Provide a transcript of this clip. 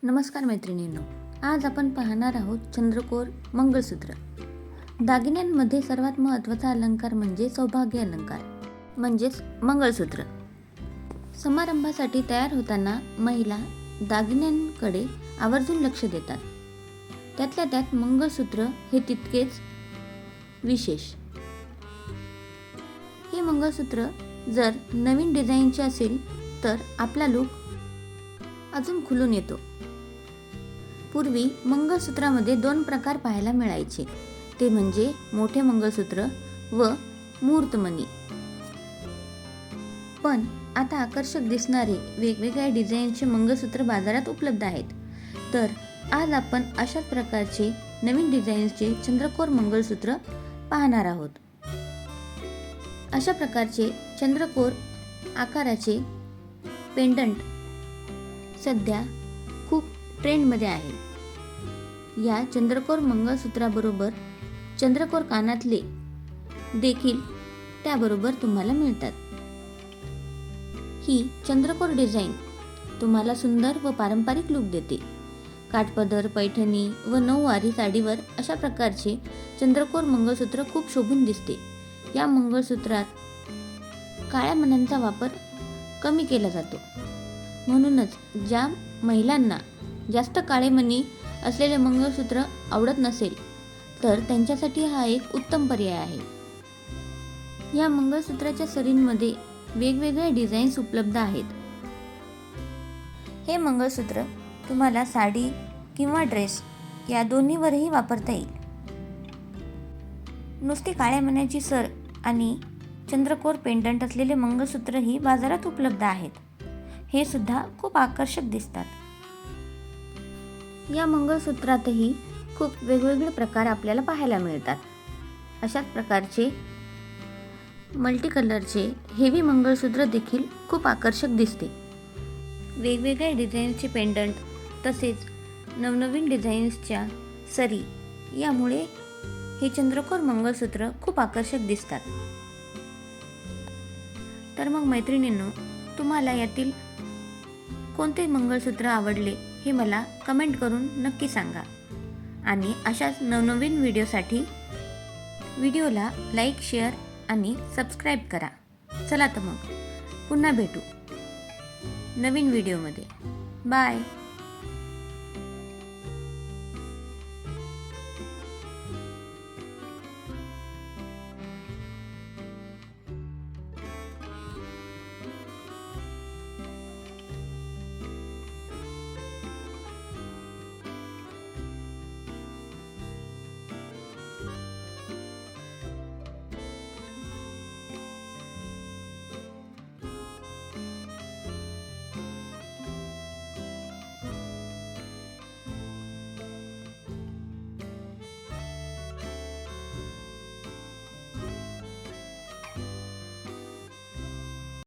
नमस्कार मैत्रिणींनो, आज आपण पाहणार आहोत चंद्रकोर मंगळसूत्र. दागिन्यांमध्ये सर्वात महत्त्वाचा अलंकार म्हणजे सौभाग्य अलंकार म्हणजेच मंगळसूत्र. समारंभासाठी तयार होताना महिला दागिन्यांकडे आवर्जून लक्ष देतात. त्यातल्या त्यात मंगळसूत्र हे तितकेच विशेष. हे मंगळसूत्र जर नवीन डिझाईनचे असेल तर आपला लूक अजून खुलून येतो. पूर्वी मंगळसूत्रामध्ये 2 प्रकार पाहायला मिळायचे, ते म्हणजे मोठे मंगळसूत्र व मुहूर्तमणी. पण आता आकर्षक दिसणारे वेगवेगळ्या डिझाईनचे मंगळसूत्र बाजारात उपलब्ध आहेत. तर आज आपण अशाच प्रकारचे नवीन डिझाईनचे चंद्रकोर मंगळसूत्र पाहणार आहोत. अशा प्रकारचे चंद्रकोर आकाराचे पेंडंट सध्या खूप ट्रेंडमध्ये आहे. या चंद्रकोर मंगळसूत्राबरोबर चंद्रकोर कानातले देखील त्याबरोबर तुम्हाला मिळतात. ही चंद्रकोर डिझाईन तुम्हाला सुंदर व पारंपरिक लूक देते. काठपदर, पैठणी व नऊवारी साडीवर अशा प्रकारचे चंद्रकोर मंगळसूत्र खूप शोभून दिसते. या मंगळसूत्रात काळ्या मण्यांचा वापर कमी केला जातो. म्हणूनच ज्या महिलांना जास्त काळे मणी असलेले मंगळसूत्र आवडत नसेल तर त्यांच्यासाठी हा एक उत्तम पर्याय आहे. या मंगळसूत्राच्या सरींमध्ये वेगवेगळ्या डिझाईन्स उपलब्ध आहेत. हे मंगळसूत्र तुम्हाला साडी किंवा ड्रेस या दोन्हीवरही वापरता येईल. नुसती काळ्या मण्याची सर आणि चंद्रकोर पेंडंट असलेले मंगळसूत्रही बाजारात उपलब्ध आहेत. हे सुद्धा खूप आकर्षक दिसतात. या मंगळसूत्रातही खूप वेगवेगळे प्रकार आपल्याला पाहायला मिळतात. अशाच प्रकारचे मल्टी कलरचे हेवी मंगळसूत्र देखील खूप आकर्षक दिसते. वेगवेगळ्या डिझाईन्सचे पेंडंट तसेच नवनवीन डिझाईन्सच्या सरी यामुळे हे चंद्रकोर मंगळसूत्र खूप आकर्षक दिसतात. तर मग मैत्रिणींनो, तुम्हाला यातील कोणते मंगळसूत्र आवडले हे मला कमेंट करून नक्की सांगा. आणि अशाच नवनवीन व्हिडिओसाठी व्हिडिओला लाईक, शेअर आणि सबस्क्राईब करा. चला तर मग पुन्हा भेटू नवीन व्हिडिओमध्ये. बाय.